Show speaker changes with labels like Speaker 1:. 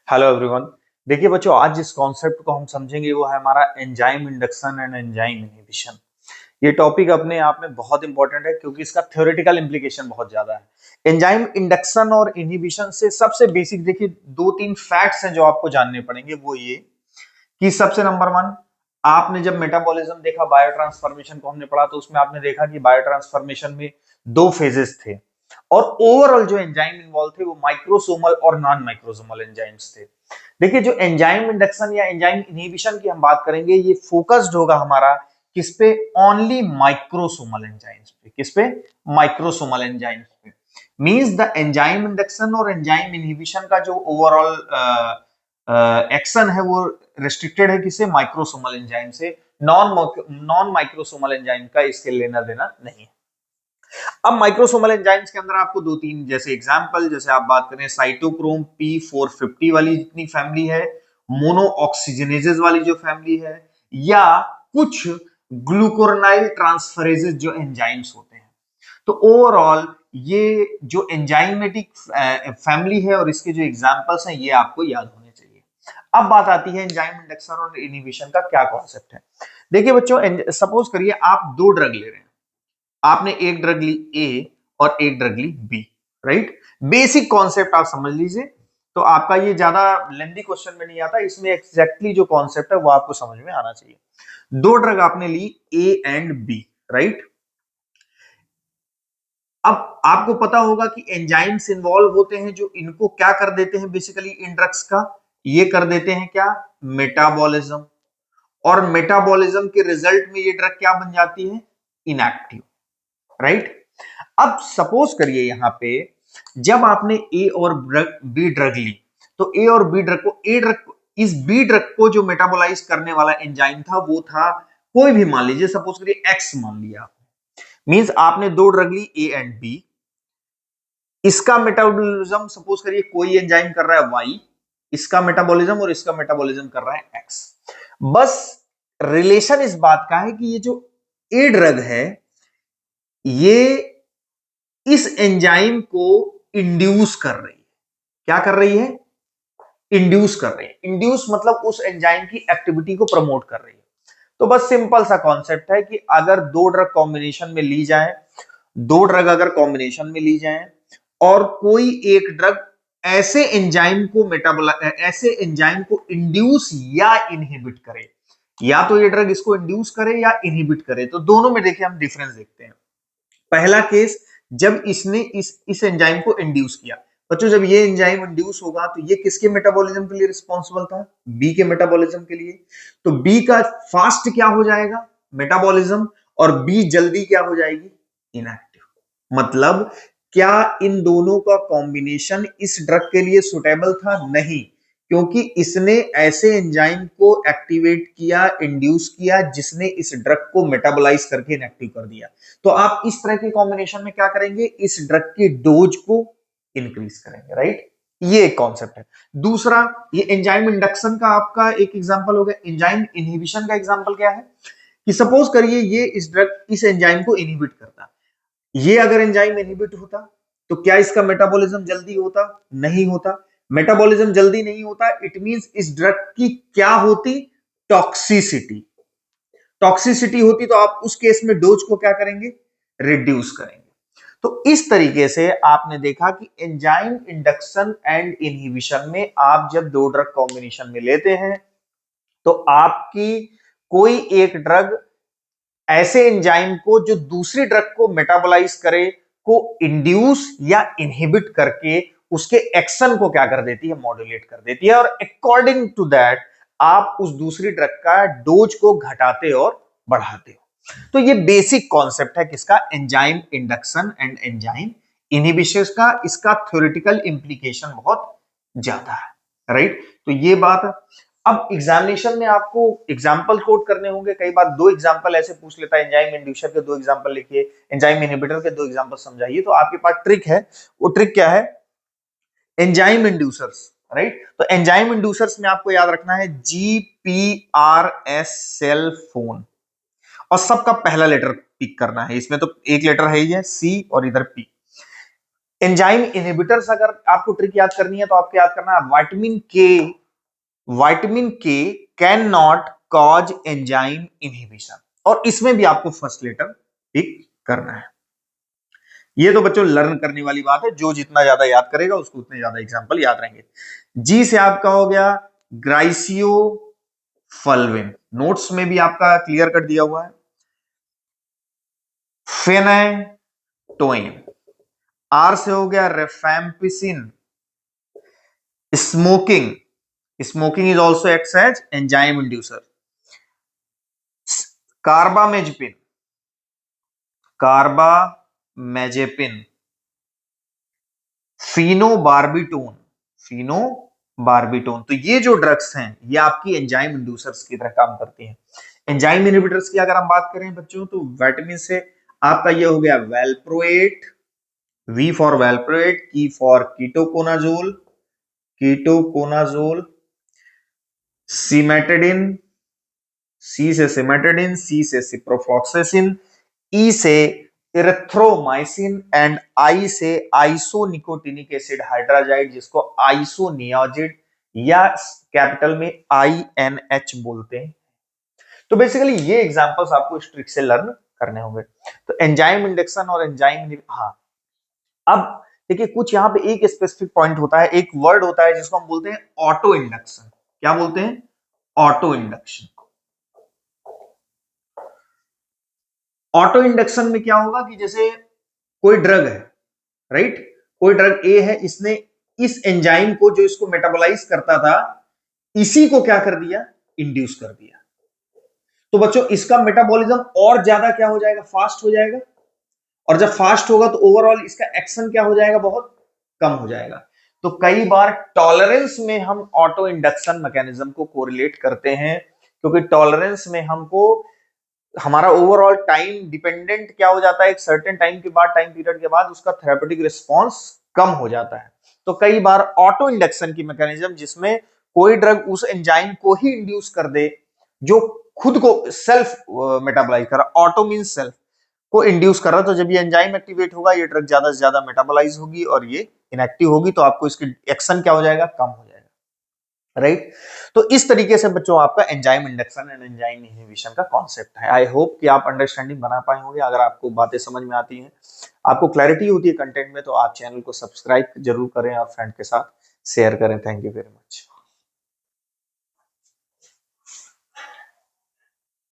Speaker 1: Hello everyone. देखिए बच्चों, आज जिस कॉन्सेप्ट को हम समझेंगे वो है हमारा enzyme induction and enzyme inhibition. ये टॉपिक अपने आप में बहुत इंपॉर्टेंट है क्योंकि इसका थ्योरेटिकल इंप्लीकेशन बहुत ज्यादा है। एंजाइम इंडक्शन और इनहिबिशन से सबसे बेसिक देखिए दो तीन फैक्ट्स हैं जो आपको जानने पड़ेंगे। वो ये कि सबसे नंबर वन, आपने जब मेटाबॉलिज्म देखा, बायो ट्रांसफॉर्मेशन को हमने पढ़ा, तो उसमें आपने देखा कि बायो ट्रांसफॉर्मेशन में दो फेजेस थे और ओवरऑल जो एंजाइम इन्वॉल्व थे वो माइक्रोसोमल और नॉन माइक्रोसोमल एंजाइम्स थे। देखिए, जो एंजाइम इंडक्शन या एंजाइम इनहिबिशन की हम बात करेंगे, ये फोकस्ड होगा हमारा किस पे? ओनली माइक्रोसोमल एंजाइम्स पे। किस पे? माइक्रोसोमल एंजाइम्स पे। मींस द एंजाइम इंडक्शन और एंजाइम इनहिबिशन का जो ओवरऑल एक्शन है वो रेस्ट्रिक्टेड है किसे? माइक्रोसोमल एंजाइम से। नॉन नॉन माइक्रोसोमल एंजाइम का इससे लेना देना नहीं है। अब माइक्रोसोमल एंजाइम्स के अंदर आपको दो तीन जैसे एग्जांपल, जैसे आप बात करें साइटोक्रोम P450 वाली जितनी फैमिली है, मोनो ऑक्सीजनेजेस वाली जो फैमिली है, या कुछ ग्लूकोरनाइल ट्रांसफरेजेस जो एंजाइम्स होते हैं। तो ओवरऑल ये जो एंजाइमेटिक फैमिली है और इसके जो एग्जांपल्स हैं ये आपको याद होने चाहिए। अब बात आती है एंजाइम इंडक्शन और इनहिबिशन का क्या कॉन्सेप्ट है। देखिए बच्चों, सपोज करिए आप दो ड्रग ले रहे हैं। आपने एक ड्रग ली ए और एक ड्रग ली बी, राइट? बेसिक कॉन्सेप्ट आप समझ लीजिए, तो आपका ये ज्यादा लेंथी क्वेश्चन में नहीं आता। इसमें एग्जैक्टली जो कॉन्सेप्ट है वो आपको समझ में आना चाहिए। दो ड्रग आपने ली ए एंड बी, राइट? अब आपको पता होगा कि एंजाइम्स इन्वॉल्व होते हैं जो इनको क्या कर देते हैं, बेसिकली इन ड्रग्स का ये कर देते हैं क्या? मेटाबॉलिज्म। और मेटाबॉलिज्म के रिजल्ट में ये ड्रग क्या बन जाती है? Inactive, right? अब सपोज करिए यहां पे जब आपने ए और बी ड्रग ली, तो ए और बी ड्रग को ए ड्रग इस बी ड्रग को जो मेटाबोलाइज करने वाला एंजाइम था वो था कोई भी, मान लीजिए सपोज करिए एक्स मान लिया। मींस आपने दो ड्रग ली ए एंड बी, इसका मेटाबॉलिज्म सपोज करिए कोई एंजाइम कर रहा है वाई, इसका मेटाबॉलिज्म और इसका मेटाबॉलिज्म कर रहा है एक्स। बस रिलेशन इस बात का है कि ये जो ए ड्रग है ये इस एंजाइम को इंड्यूस कर रही है। क्या कर रही है? इंड्यूस कर रही है। इंड्यूस मतलब उस एंजाइम की एक्टिविटी को प्रमोट कर रही है। तो बस सिंपल सा कॉन्सेप्ट है कि अगर दो ड्रग कॉम्बिनेशन में ली जाए, दो ड्रग अगर कॉम्बिनेशन में ली जाए और कोई एक ड्रग ऐसे एंजाइम को इंड्यूस या इनहिबिट करे, या तो ये ड्रग इसको इंड्यूस करे या इनहिबिट करे, तो दोनों में देखिए हम डिफरेंस देखते हैं। पहला केस, जब इसने इस एंजाइम को इंड्यूस किया। बच्चों, जब ये एंजाइम इंड्यूस होगा तो ये किसके मेटाबॉलिज्म के लिए रिस्पॉन्सिबल था? बी के मेटाबॉलिज्म के लिए। तो बी का फास्ट क्या हो जाएगा? मेटाबॉलिज्म। और बी जल्दी क्या हो जाएगी? इनएक्टिव। मतलब क्या इन दोनों का कॉम्बिनेशन इस ड्रग के लिए सुटेबल था? नहीं, क्योंकि इसने ऐसे एंजाइम को एक्टिवेट किया, इंड्यूस किया, जिसने इस ड्रग को मेटाबोलाइज करके इनएक्टिव कर दिया। तो आप इस तरह के कॉम्बिनेशन में क्या करेंगे? इस ड्रग की डोज को इंक्रीज करेंगे, राइट? ये एक कॉन्सेप्ट है। दूसरा, ये एंजाइम इंडक्शन का आपका एक एग्जांपल हो गया। एंजाइम इनहिबिशन का एग्जांपल क्या है कि सपोज करिए ये इस एंजाइम को इनहिबिट करता। ये अगर एंजाइम इनहिबिट होता तो क्या इसका मेटाबॉलिज्म जल्दी होता? नहीं होता। मेटाबॉलिज्म जल्दी नहीं होता, इट मींस इस ड्रग की क्या होती? टॉक्सिसिटी। टॉक्सिसिटी होती तो आप उस केस में डोज को क्या करेंगे? रिड्यूस करेंगे। तो इस तरीके से आपने देखा कि एंजाइम इंडक्शन एंड इनहिबिशन में आप जब दो ड्रग कॉम्बिनेशन में लेते हैं तो आपकी कोई एक ड्रग ऐसे एंजाइम को जो दूसरी ड्रग को मेटाबोलाइज करे को इंड्यूस या इनहिबिट करके उसके एक्शन को क्या कर देती है? मॉड्यूलेट कर देती है। और अकॉर्डिंग टू दैट आप उस दूसरी ड्रग का डोज को घटाते और बढ़ाते हो। तो ये बेसिक कॉन्सेप्ट है किसका? Enzyme induction and enzyme inhibition का। इसका थ्योरेटिकल इंप्लीकेशन बहुत ज्यादा है, राइट? तो ये बात है। अब एग्जामिनेशन में आपको एग्जाम्पल कोट करने होंगे। कई बार दो एग्जाम्पल ऐसे पूछ लेता है, एंजाइम इंड्यूसर के दो एग्जाम्पल लिखिए, एंजाइम इनहिबिटर के दो एग्जाम्पल समझाइए। तो आपके पास ट्रिक है। वो ट्रिक क्या है? Enzyme inducers, right? तो एंजाइम इंड्यूसर्स में आपको याद रखना है GPRS सेल फोन, और सबका पहला लेटर पिक करना है। इसमें तो एक लेटर है ही है, सी, और इधर पी। एंजाइम इनहिबिटर्स अगर आपको ट्रिक याद करनी है तो आपको याद करना है विटामिन के can not cause enzyme inhibition, और इसमें भी आपको फर्स्ट लेटर पिक करना है। ये तो बच्चों लर्न करने वाली बात है, जो जितना ज्यादा याद करेगा उसको उतने ज्यादा एग्जाम्पल याद रहेंगे। जी से आपका हो गया ग्राइसियो फल्विन, नोट्स में भी आपका क्लियर कर दिया हुआ है। फेनाटोइन, आर से हो गया rifampicin, smoking, smoking is also acts as enzyme inducer. Carbamazepine, carbamazepine, phenobarbitone, phenobarbitone, तो ये जो ड्रग्स हैं ये आपकी एंजाइम इंड्यूसर्स की तरह काम करती हैं। एंजाइम इनहिबिटर्स की अगर हम बात करें बच्चों तो विटामिन से आपका ये हो गया वेल्प्रोएट, वी फॉर वेल्प्रोएट, की फॉर कीटोकोनाजोल, कीटोकोनाजोल, सिमेटिडिन, सी से सिमेटिडिन, सी से सिप्रोफ्लॉक्सेसिन, ई से इरेथ्रोमाइसिन एंड आई से आइसोनिकोटिनिक एसिड हाइड्राजाइड, जिसको आइसोनियाजिड या कैपिटल में INH बोलते हैं। तो बेसिकली ये एग्जांपल्स आपको इस ट्रिक से लर्न करने होंगे। तो एंजाइम इंडक्शन और एंजाइम, हाँ अब देखिए कुछ यहां पे एक स्पेसिफिक पॉइंट होता है, एक वर्ड होता है जिसको हम बोलते हैं ऑटो इंडक्शन। क्या बोलते हैं? Auto induction. ऑटो इंडक्शन में क्या होगा कि जैसे कोई ड्रग है, राइट, कोई ड्रग ए है, इसने इस एंजाइम को जो इसको मेटाबोलाइज करता था इसी को क्या कर दिया? इंड्यूस कर दिया। तो बच्चों इसका मेटाबॉलिज्म और ज्यादा क्या हो जाएगा? फास्ट हो जाएगा, और जब फास्ट होगा तो ओवरऑल इसका एक्शन क्या हो जाएगा? बहुत कम हो जाएगा। तो कई बार टॉलरेंस में हम ऑटो इंडक्शन मैकेनिज्म को कोरिलेट करते हैं, क्योंकि टॉलरेंस में हमको हमारा ओवरऑल टाइम डिपेंडेंट क्या हो जाता है, एक सर्टेन टाइम के बाद, टाइम पीरियड के बाद उसका थेरेपेटिक रिस्पॉन्स कम हो जाता है। तो कई बार ऑटो इंडक्शन की मैकेनिज्म जिसमें कोई ड्रग उस एंजाइम को ही इंड्यूस कर दे जो खुद को सेल्फ मेटाबोलाइज कर रहा, ऑटो मीन सेल्फ को इंड्यूस कर रहा, तो जब ये एंजाइम एक्टिवेट होगा ये ड्रग ज्यादा से ज्यादा मेटाबोलाइज होगी और ये इनएक्टिव होगी, तो आपको इसकी एक्शन क्या हो जाएगा? कम हो जाएगा, राइट। तो इस तरीके से बच्चों आपका enzyme induction and enzyme inhibition का कॉन्सेप्ट है। आई होप कि आप अंडरस्टैंडिंग बना पाए होंगे। अगर आपको बातें समझ में आती हैं, आपको क्लैरिटी होती है कंटेंट में, तो आप चैनल को सब्सक्राइब जरूर करें और फ्रेंड के साथ शेयर करें। Thank you very much.